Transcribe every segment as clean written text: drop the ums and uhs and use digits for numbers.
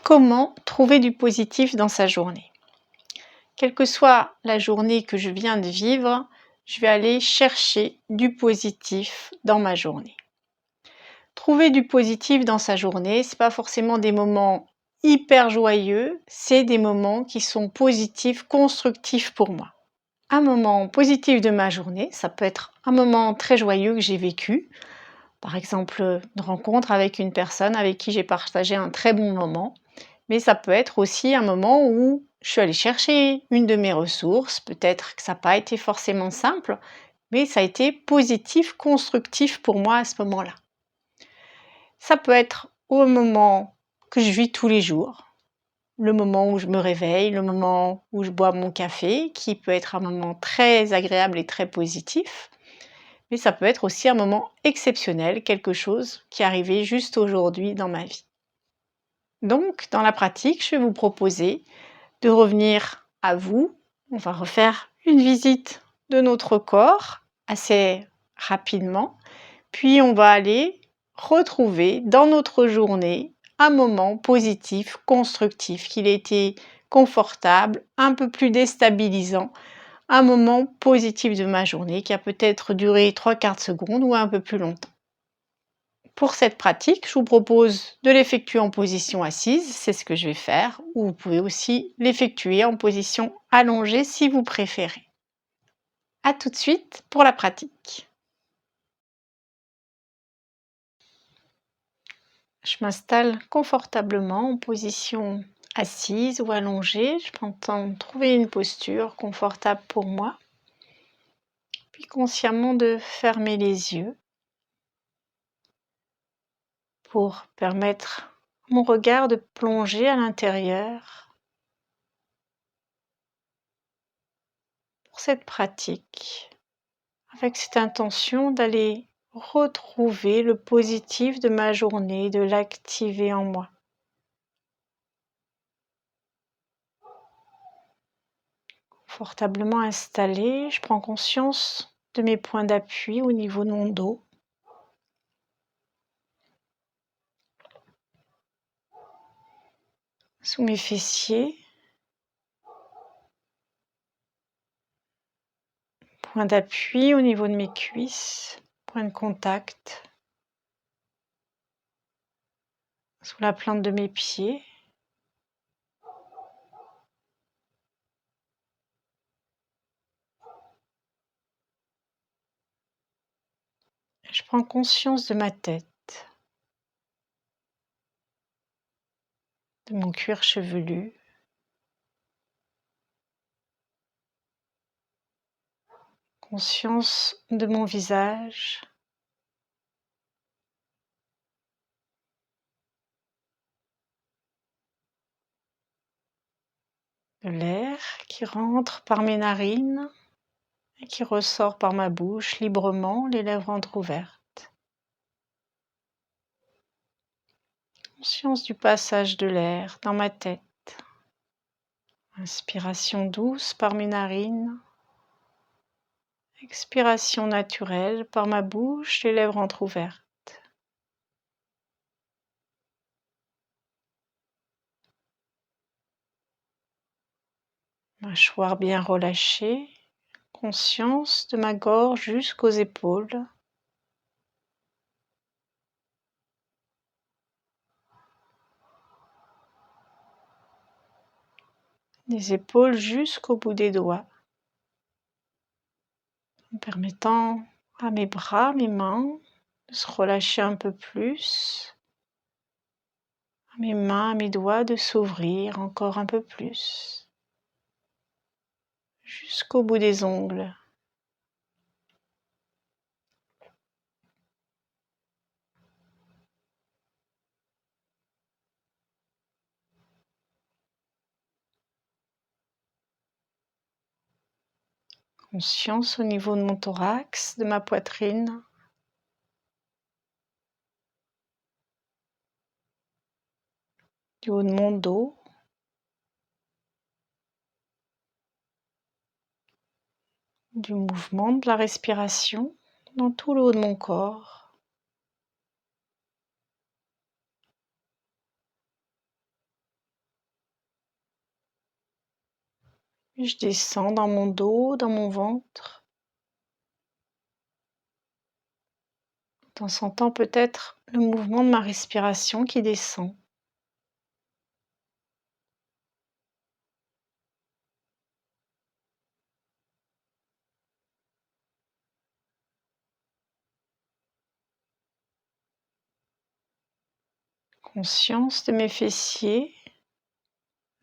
Comment trouver du positif dans sa journée? Quelle que soit la journée que je viens de vivre, je vais aller chercher du positif dans ma journée. Trouver du positif dans sa journée, c'est pas forcément des moments hyper joyeux, c'est des moments qui sont positifs, constructifs pour moi. Un moment positif de ma journée, ça peut être un moment très joyeux que j'ai vécu, par exemple une rencontre avec une personne avec qui j'ai partagé un très bon moment. Mais ça peut être aussi un moment où je suis allée chercher une de mes ressources, peut-être que ça n'a pas été forcément simple, mais ça a été positif, constructif pour moi à ce moment-là. Ça peut être au moment que je vis tous les jours, le moment où je me réveille, le moment où je bois mon café, qui peut être un moment très agréable et très positif, mais ça peut être aussi un moment exceptionnel, quelque chose qui est arrivé juste aujourd'hui dans ma vie. Donc, dans la pratique, je vais vous proposer de revenir à vous. On va refaire une visite de notre corps assez rapidement, puis on va aller retrouver dans notre journée un moment positif, constructif, qu'il ait été confortable, un peu plus déstabilisant, un moment positif de ma journée qui a peut-être duré 3/4 secondes ou un peu plus longtemps. Pour cette pratique, je vous propose de l'effectuer en position assise, c'est ce que je vais faire, ou vous pouvez aussi l'effectuer en position allongée si vous préférez. A tout de suite pour la pratique. Je m'installe confortablement en position assise ou allongée. Je prends le temps de trouver une posture confortable pour moi, puis consciemment de fermer les yeux pour permettre à mon regard de plonger à l'intérieur. Pour cette pratique, avec cette intention d'aller retrouver le positif de ma journée, de l'activer en moi. Confortablement installée, je prends conscience de mes points d'appui au niveau de mon dos. Sous mes fessiers, point d'appui au niveau de mes cuisses, point de contact sous la plante de mes pieds. Je prends conscience de ma tête, de mon cuir chevelu, conscience de mon visage, de l'air qui rentre par mes narines et qui ressort par ma bouche librement, les lèvres entrouvertes. Conscience du passage de l'air dans ma tête. Inspiration douce par mes narines. Expiration naturelle par ma bouche, les lèvres entrouvertes. Mâchoire bien relâchée. Conscience de ma gorge jusqu'aux épaules. Des épaules jusqu'au bout des doigts. En permettant à mes bras, mes mains de se relâcher un peu plus. À mes mains, à mes doigts de s'ouvrir encore un peu plus. Jusqu'au bout des ongles. Conscience au niveau de mon thorax, de ma poitrine. Du haut de mon dos. Du mouvement de la respiration dans tout le haut de mon corps. Je descends dans mon dos, dans mon ventre. De temps en temps, peut-être le mouvement de ma respiration qui descend. Conscience de mes fessiers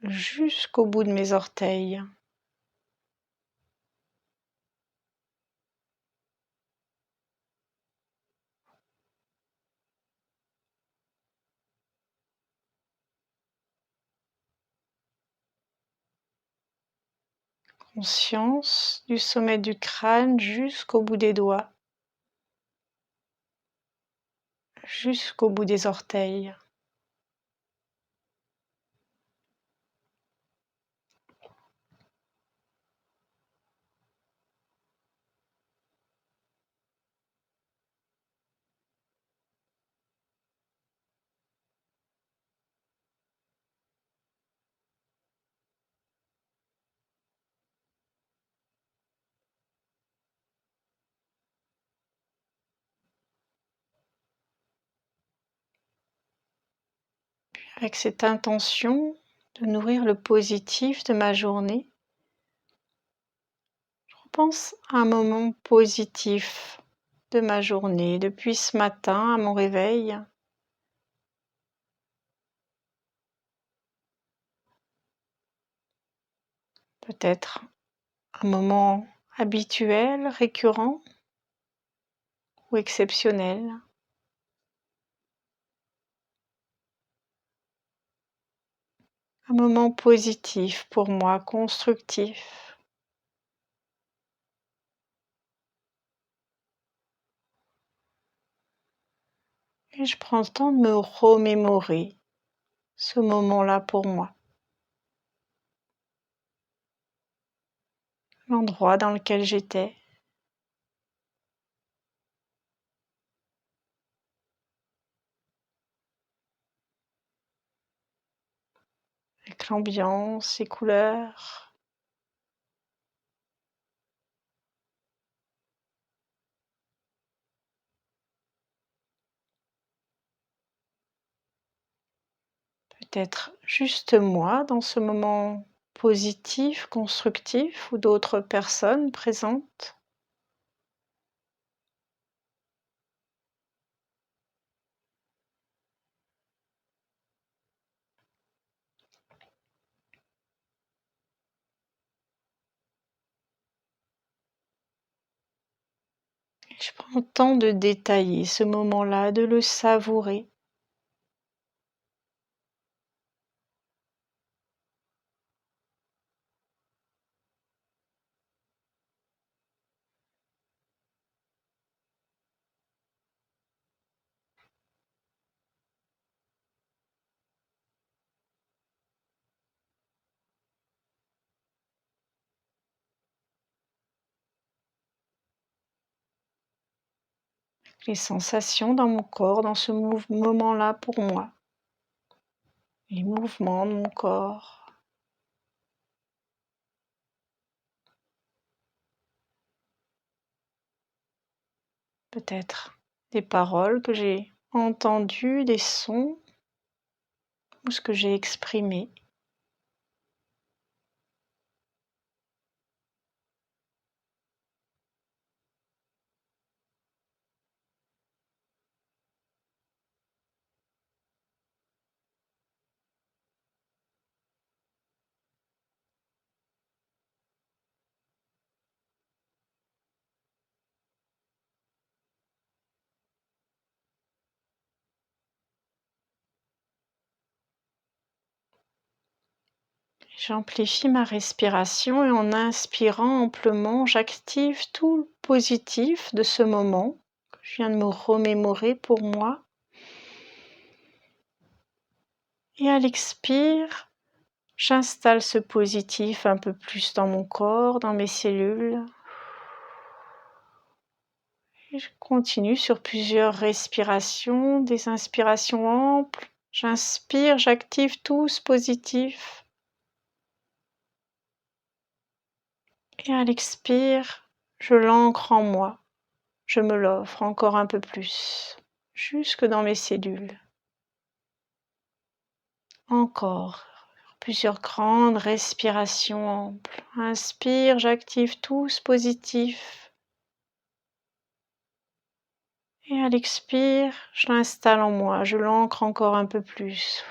jusqu'au bout de mes orteils. Conscience du sommet du crâne jusqu'au bout des doigts, jusqu'au bout des orteils. Avec cette intention de nourrir le positif de ma journée, je repense à un moment positif de ma journée, depuis ce matin à mon réveil. Peut-être un moment habituel, récurrent ou exceptionnel. Un moment positif pour moi, constructif. Et je prends le temps de me remémorer ce moment-là pour moi. L'endroit dans lequel j'étais, avec l'ambiance, les couleurs. Peut-être juste moi dans ce moment positif, constructif, ou d'autres personnes présentes. Et je prends le temps de détailler ce moment-là, de le savourer. Les sensations dans mon corps, dans ce moment-là pour moi. Les mouvements de mon corps. Peut-être des paroles que j'ai entendues, des sons, ou ce que j'ai exprimé. J'amplifie ma respiration et en inspirant amplement, j'active tout le positif de ce moment que je viens de me remémorer pour moi. Et à l'expire, j'installe ce positif un peu plus dans mon corps, dans mes cellules. Et je continue sur plusieurs respirations, des inspirations amples. J'inspire, j'active tout ce positif. Et à l'expire, je l'ancre en moi. Je me l'offre encore un peu plus, jusque dans mes cellules. Encore plusieurs grandes respirations amples. Inspire, j'active tout ce positif. Et à l'expire, je l'installe en moi, je l'ancre encore un peu plus.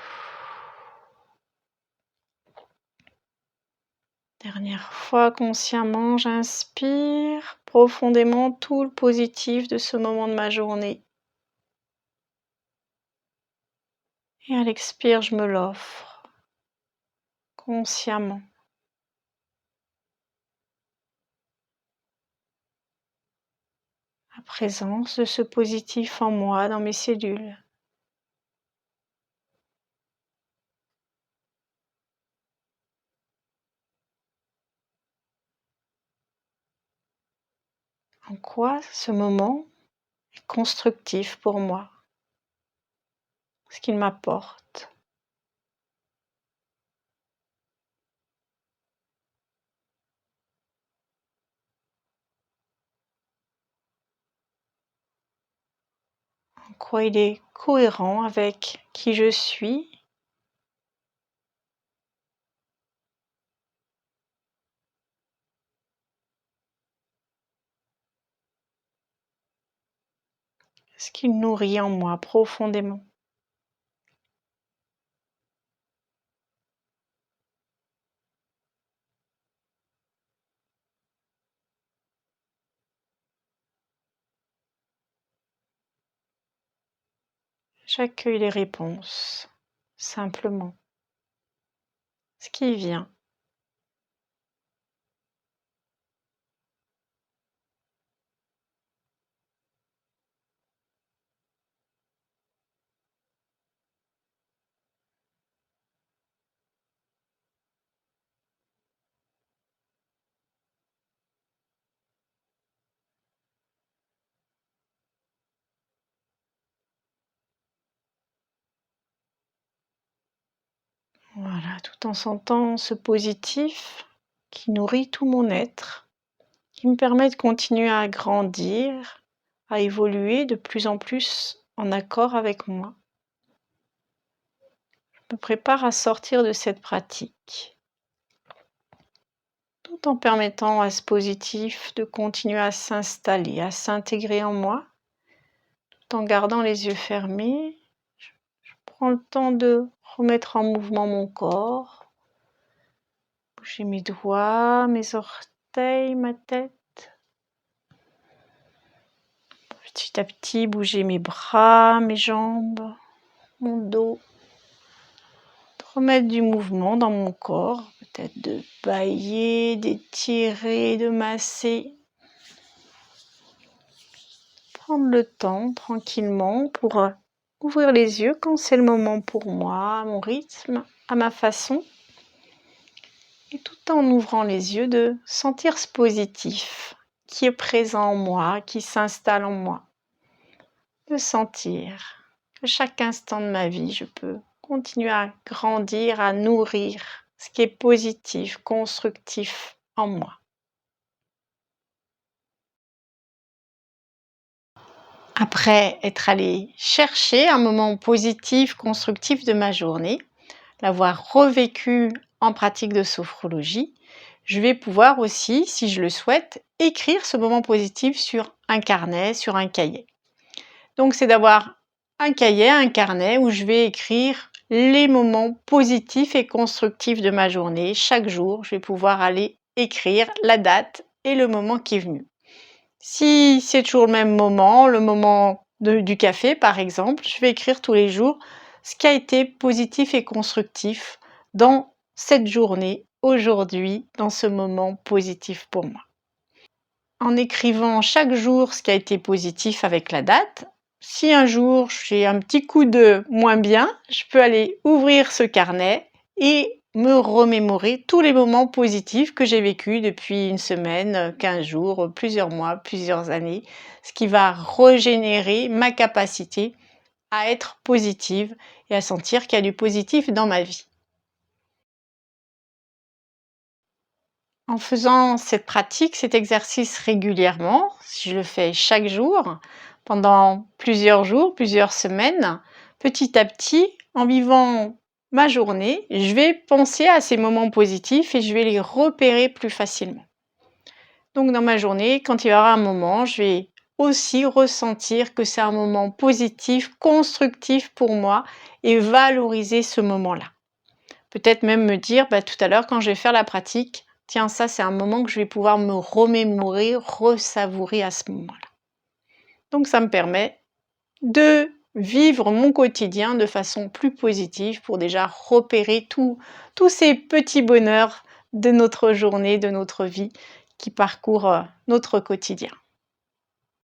Dernière fois, consciemment, j'inspire profondément tout le positif de ce moment de ma journée. Et à l'expire, je me l'offre consciemment. La présence de ce positif en moi, dans mes cellules. En quoi ce moment est constructif pour moi, ce qu'il m'apporte. En quoi il est cohérent avec qui je suis. Ce qu'il nourrit en moi profondément. J'accueille les réponses, simplement. Ce qui vient. Voilà, tout en sentant ce positif qui nourrit tout mon être, qui me permet de continuer à grandir, à évoluer de plus en plus en accord avec moi. Je me prépare à sortir de cette pratique, tout en permettant à ce positif de continuer à s'installer, à s'intégrer en moi, tout en gardant les yeux fermés. Je prends le temps de remettre en mouvement mon corps, bouger mes doigts, mes orteils, ma tête. Petit à petit, bouger mes bras, mes jambes, mon dos. De remettre du mouvement dans mon corps, peut-être de bâiller, d'étirer, de masser. Prendre le temps tranquillement pour ouvrir les yeux quand c'est le moment pour moi, à mon rythme, à ma façon. Et tout en ouvrant les yeux, de sentir ce positif qui est présent en moi, qui s'installe en moi. De sentir que chaque instant de ma vie, je peux continuer à grandir, à nourrir ce qui est positif, constructif en moi. Après être allé chercher un moment positif, constructif de ma journée, l'avoir revécu en pratique de sophrologie, je vais pouvoir aussi, si je le souhaite, écrire ce moment positif sur un carnet, sur un cahier. Donc c'est d'avoir un cahier, un carnet où je vais écrire les moments positifs et constructifs de ma journée. Chaque jour, je vais pouvoir aller écrire la date et le moment qui est venu. Si c'est toujours le même moment, le moment du café par exemple, je vais écrire tous les jours ce qui a été positif et constructif dans cette journée, aujourd'hui, dans ce moment positif pour moi. En écrivant chaque jour ce qui a été positif avec la date, si un jour j'ai un petit coup de moins bien, je peux aller ouvrir ce carnet et me remémorer tous les moments positifs que j'ai vécus depuis une semaine, 15 jours, plusieurs mois, plusieurs années, ce qui va régénérer ma capacité à être positive et à sentir qu'il y a du positif dans ma vie. En faisant cette pratique, cet exercice régulièrement, si je le fais chaque jour, pendant plusieurs jours, plusieurs semaines, petit à petit, en vivant ma journée, je vais penser à ces moments positifs et je vais les repérer plus facilement. Donc dans ma journée, quand il y aura un moment, je vais aussi ressentir que c'est un moment positif, constructif pour moi et valoriser ce moment-là. Peut-être même me dire, tout à l'heure, quand je vais faire la pratique, tiens, ça c'est un moment que je vais pouvoir me remémorer, ressavourer à ce moment-là. Donc ça me permet de vivre mon quotidien de façon plus positive pour déjà repérer tous ces petits bonheurs de notre journée, de notre vie qui parcourent notre quotidien.